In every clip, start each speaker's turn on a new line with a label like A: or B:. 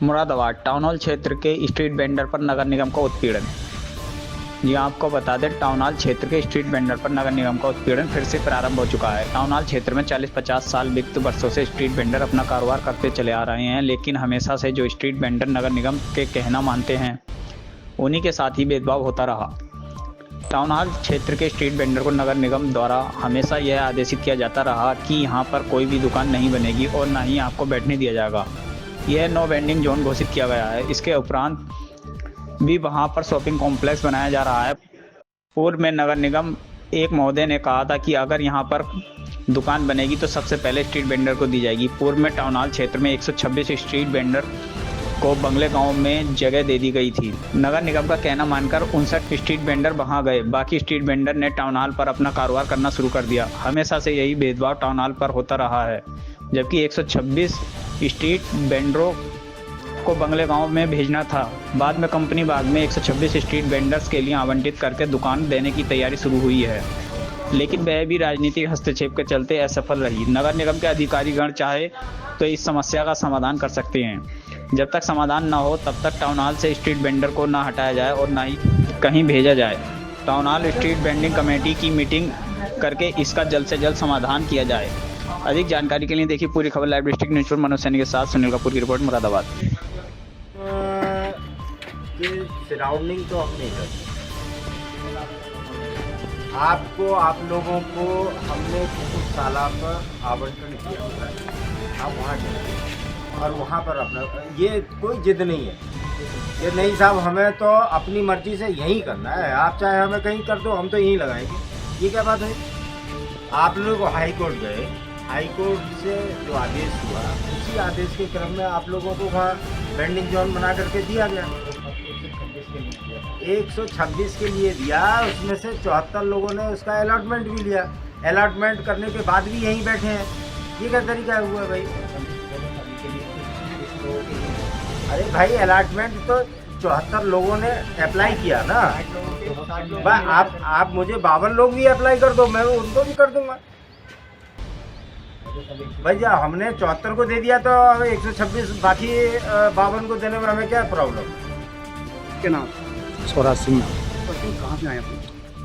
A: Moradabad town hall क्षेत्र के street vendor पर नगर निगम का उत्पीड़न। जी आपको बता दें, टाउन हॉल क्षेत्र के स्ट्रीट वेंडर पर नगर निगम का उत्पीड़न फिर से प्रारंभ हो चुका है। टाउन हॉल क्षेत्र में 40-50 साल विगत वर्षों से स्ट्रीट वेंडर अपना कारोबार करते चले आ रहे हैं, लेकिन हमेशा से जो स्ट्रीट वेंडर नगर निगम के कहना मानते हैं, उन्हीं के साथ ही भेदभाव होता रहा। टाउन हॉल क्षेत्र के स्ट्रीट वेंडर को नगर निगम द्वारा हमेशा यह आदेशित किया जाता रहा कि यहाँ पर कोई भी दुकान नहीं बनेगी और न ही आपको बैठने दिया जाएगा। यह नो वेंडिंग जोन घोषित किया गया है। इसके उपरांत भी वहां पर शॉपिंग कॉम्प्लेक्स बनाया जा रहा है। पूर्व में नगर निगम एक महोदय ने कहा था कि अगर यहां पर दुकान बनेगी तो सबसे पहले स्ट्रीट वेंडर को दी जाएगी। पूर्व में टाउन हॉल क्षेत्र में 126 स्ट्रीट वेंडर को बंगले गांव में जगह दे दी गई थी। नगर निगम का कहना मानकर 59 स्ट्रीट वेंडर वहां गए। बाकी स्ट्रीट वेंडर ने टाउन हॉल पर अपना कारोबार करना शुरू कर दिया। हमेशा से यही भेदभाव टाउन हॉल पर होता रहा है, जबकि 126 स्ट्रीट वेंडरों को बंगले गांव में भेजना था। बाद में कंपनी बाग में 126 स्ट्रीट वेंडर्स के लिए आवंटित करके दुकान देने की तैयारी शुरू हुई है, लेकिन वह भी राजनीतिक हस्तक्षेप के चलते असफल रही। नगर निगम के अधिकारीगण चाहे तो इस समस्या का समाधान कर सकते हैं। जब तक समाधान न हो तब तक टाउन हॉल से स्ट्रीट वेंडर को न हटाया जाए और न ही कहीं भेजा जाए। Town hall street vending committee की मीटिंग करके इसका जल्द से जल्द समाधान किया जाए। अधिक जानकारी के लिए देखिए पूरी खबर लाइव डिस्ट्रिक्ट न्यूज पर मनोज सैनी के साथ सुनील कपूर की रिपोर्ट, मुरादाबाद।
B: सराउंडिंग तो हम नहीं करते। आपको आप लोगों को हमने कुछ साल पर आवंटन किया हुआ है, आप वहाँ जाइए और वहाँ पर अपना, ये कोई जिद नहीं है। ये नहीं साहब, हमें तो अपनी मर्जी से यही करना है। आप चाहे हमें कहीं कर दो, हम तो यहीं लगाएंगे। ये क्या बात है? आप लोग हाई कोर्ट गए, हाई कोर्ट से जो आदेश हुआ उसी आदेश के क्रम में आप लोगों को वहाँ वेंडिंग जोन बना करके दिया गया। 126 के लिए दिया, उसमें से 74 लोगों ने उसका अलॉटमेंट भी लिया। अलॉटमेंट करने के बाद भी यहीं बैठे हैं। ये क्या तरीका हुआ भाई? अरे भाई, अलॉटमेंट तो 74 लोगों ने अप्लाई किया ना। आप मुझे 52 लोग भी अप्लाई कर दो, मैं उनको भी कर दूंगा। भैया हमने 74 को दे दिया तो 126 बाकी 52 को देने में हमें क्या प्रॉब्लम?
C: क्या नाम?
D: स्वराज सिंह।
C: कहाँ से आए आप?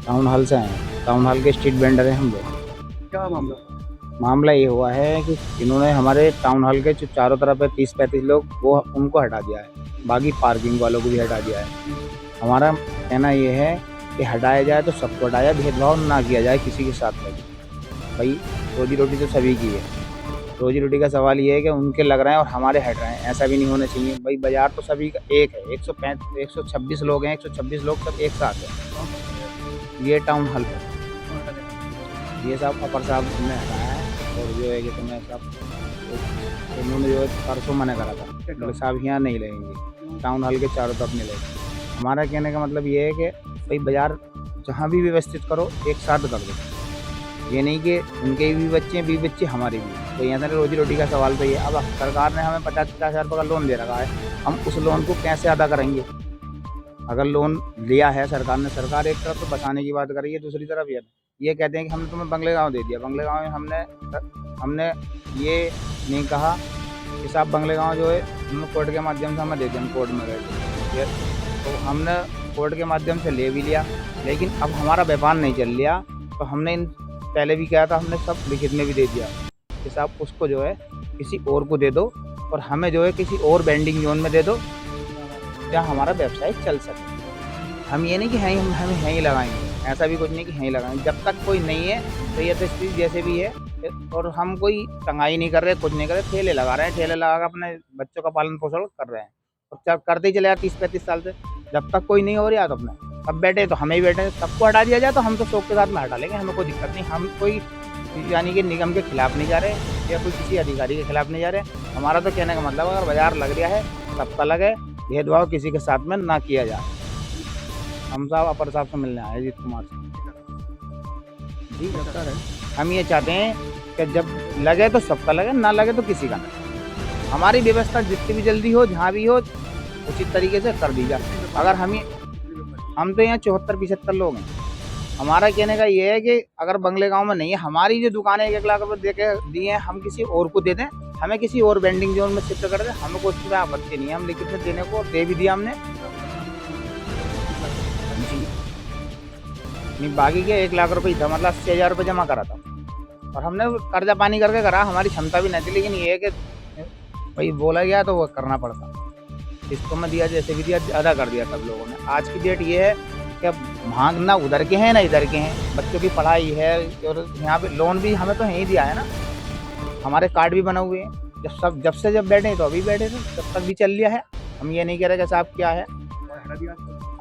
D: टाउन हॉल से आए हैं। टाउन हॉल के स्ट्रीट वेंडर हैं हम लोग।
C: क्या मामला?
D: मामला ये हुआ है कि इन्होंने हमारे टाउन हॉल के जो चारों तरफ है 30-35 लोग, वो उनको हटा दिया है। बाकी पार्किंग वालों को भी हटा दिया है। हमारा कहना ये है कि हटाया जाए तो सबको हटाया, भेदभाव ना किया जाए किसी के साथ में। भाई रोजी रोटी तो सभी की है। रोजी रोटी का सवाल ये है कि उनके लग रहे हैं और हमारे हट रहे हैं, ऐसा भी नहीं होना चाहिए। भाई बाजार तो सभी का एक है। 126 लोग हैं, 126 लोग सब एक साथ हैं। ये टाउन हॉल पर ये सब अपर साहब ने हटाया है। और जो है कि तुम्हें सब उन्होंने जो परसों मना करा था, बोले साहब यहाँ नहीं लगेंगे, टाउन हॉल के चारों तरफ नहीं लगेंगे। हमारा कहने का मतलब ये है कि भाई बाजार जहाँ भी व्यवस्थित करो एक साथ कर दो। ये नहीं कि उनके भी बच्चे हैं, भी बच्चे हमारे भी। तो यहाँ से रोजी रोटी का सवाल तो ये। अब सरकार ने हमें 50-50 हज़ार रुपये का लोन दे रखा है, हम उस लोन को कैसे अदा करेंगे? अगर लोन लिया है सरकार ने, सरकार एक तरफ तो बचाने की बात कर रही है, दूसरी तरफ ये कहते हैं कि हमने तुम्हें बंगले गांव दे दिया। बंगले गांव में हमने ये नहीं कहा कि साहब बंगले गांव जो है हमने कोर्ट के माध्यम से हमें दे दिया। हम कोर्ट में गए तो हमने कोर्ट के माध्यम से ले भी लिया, लेकिन अब हमारा व्यापार नहीं चल लिया। तो हमने पहले भी कहा था, हमने सब लिखित में भी दे दिया कि साहब उसको जो है किसी और को दे दो और हमें जो है किसी और वेंडिंग जोन में दे दो जहाँ हमारा व्यवसाय चल सके। हम ये नहीं कि हम यहीं लगाएंगे, ऐसा भी कुछ नहीं कि यहीं लगाएंगे। जब तक कोई नहीं है तो ये तो स्थिति जैसे भी है। और हम कोई टंगाई नहीं कर रहे, कुछ नहीं कर रहे, ठेले लगा रहे हैं। ठेले लगा कर अपने बच्चों का पालन पोषण कर रहे हैं और करते ही चले जाए 30-35 साल से। जब तक कोई नहीं हो रहा तो अपने अब बैठे तो हमें ही बैठे। सबको हटा दिया जाए तो हम तो शौक के साथ में हटा लेंगे, हमें कोई दिक्कत नहीं। हम कोई यानी कि निगम के खिलाफ नहीं जा रहे या कोई किसी अधिकारी के खिलाफ नहीं जा रहे। हमारा तो कहने का मतलब अगर बाजार लग रहा है सबका लगे, भेदभाव किसी के साथ में ना किया जाए। हम साहब अपर साहब से मिलने आए, अजीत कुमार से जी। हम ये चाहते हैं कि जब लगे तो सबका लगे, ना लगे तो किसी का ना। हमारी व्यवस्था जितनी भी जल्दी हो, जहाँ भी हो, उचित तरीके से कर दी जाए। अगर हम तो यहाँ 74-75 लोग हैं। हमारा कहने का ये है कि अगर बंगले गांव में नहीं है, हमारी जो दुकानें 1 लाख रुपए दे के दिए हैं, हम किसी और को दे दें हमें किसी और वेंडिंग जोन में शिफ्ट कर दे, हमें कोई उसमें आपत्ति नहीं है, हम लिखित में देने को दे भी दिया हमने जी। नहीं बाकी के 1 लाख रुपये था, मतलब 80,000 रुपये जमा करा था और हमने कर्जा पानी करके करा, हमारी क्षमता भी नहीं थी, लेकिन ये है कि भाई बोला गया तो वो करना पड़ता। किस्तों में दिया जैसे भी दिया, अदा कर दिया सब लोगों ने। आज की डेट ये है कि भाग ना उधर के हैं ना इधर के हैं, बच्चों की पढ़ाई है और यहाँ पे लोन भी हमें तो यहीं दिया है ना, हमारे कार्ड भी बने हुए हैं। जब बैठे तो अभी बैठे थे, तब तक भी चल लिया है। हम ये नहीं कह रहे कि साहब क्या है,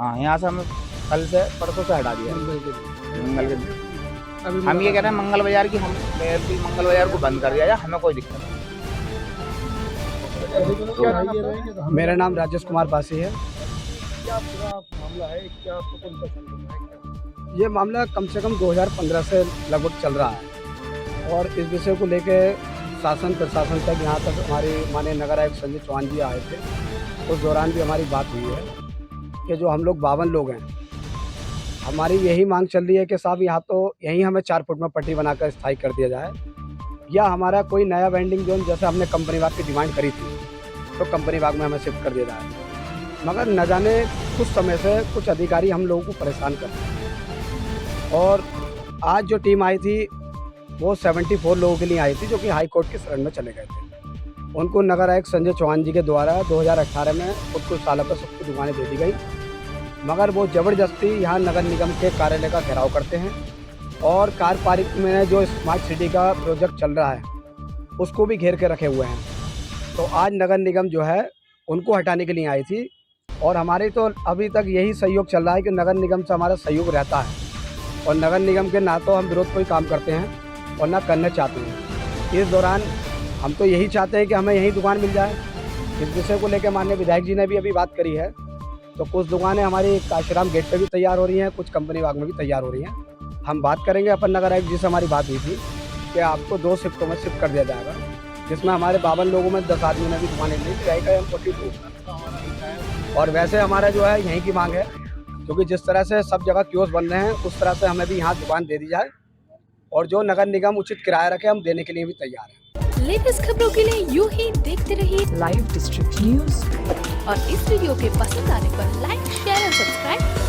D: हाँ यहाँ से हमें कल से परसों से हटा दिया मंगल के दिन। हम ये कह रहे हैं मंगल बाजार की, हम मंगल बाजार को बंद कर दिया जाए, हमें कोई दिक्कत नहीं।
C: मेरा नाम राजेश कुमार पासी है।
E: क्या पूरा मामला है, क्या कौन सा संगठन है, क्या?
C: ये मामला कम से कम 2015 से लगभग चल रहा है और इस विषय को लेके शासन प्रशासन तक यहाँ तक हमारे माननीय नगर आयुक्त संजय चौहान जी आए थे। उस दौरान भी हमारी बात हुई है कि जो हम लोग 52 लोग हैं, हमारी यही मांग चल रही है कि साहब यहाँ तो यहीं हमें 4 फुट में पट्टी बनाकर स्थायी कर दिया जाए, या हमारा कोई नया वेंडिंग जोन जैसे हमने कंपनी बाग की डिमांड करी थी तो कंपनी बाग में हमें शिफ्ट कर दिया जाए। मगर न जाने कुछ समय से कुछ अधिकारी हम लोगों को परेशान कर रहे हैं और आज जो टीम आई थी वो 74 लोगों के लिए आई थी जो कि हाई कोर्ट के शरण में चले गए थे। उनको नगर आयुक्त संजय चौहान जी के द्वारा 2018 में कुछ सालों पर सबको दुकानें दे दी गई, मगर वो ज़बरदस्ती यहाँ नगर निगम के कार्यालय का घेराव करते हैं और कार पार्क में जो स्मार्ट सिटी का प्रोजेक्ट चल रहा है उसको भी घेर के रखे हुए हैं। तो आज नगर निगम जो है उनको हटाने के लिए आई थी और हमारे तो अभी तक यही सहयोग चल रहा है कि नगर निगम से हमारा सहयोग रहता है और नगर निगम के ना तो हम विरोध कोई काम करते हैं और ना करना चाहते हैं। इस दौरान हम तो यही चाहते हैं कि हमें यही दुकान मिल जाए। इस विषय को लेकर माननीय विधायक जी ने भी अभी बात करी है, तो कुछ दुकानें हमारी काशीराम गेट पे भी तैयार हो रही हैं, कुछ कंपनी बाग में भी तैयार हो रही हैं। हम बात करेंगे अपन नगर आयुक्त जी से, हमारी बात हुई थी कि आपको 2 शिफ्टों में शिफ्ट कर दिया जाएगा, जिसमें हमारे 52 लोगों में 10 आदमियों ने भी दुकानें ली थी, हम 42 और वैसे हमारा जो है यहीं की मांग है, क्योंकि जिस तरह से सब जगह कियोस्क बन रहे हैं उस तरह से हमें भी यहाँ दुकान दे दी जाए और जो नगर निगम उचित किराया रखे हम देने के लिए भी तैयार हैं।
F: लेटेस्ट खबरों के लिए यूं ही देखते रहिए लाइव डिस्ट्रिक्ट न्यूज और इस वीडियो के पसंद आने पर लाइक, शेयर और सब्सक्राइब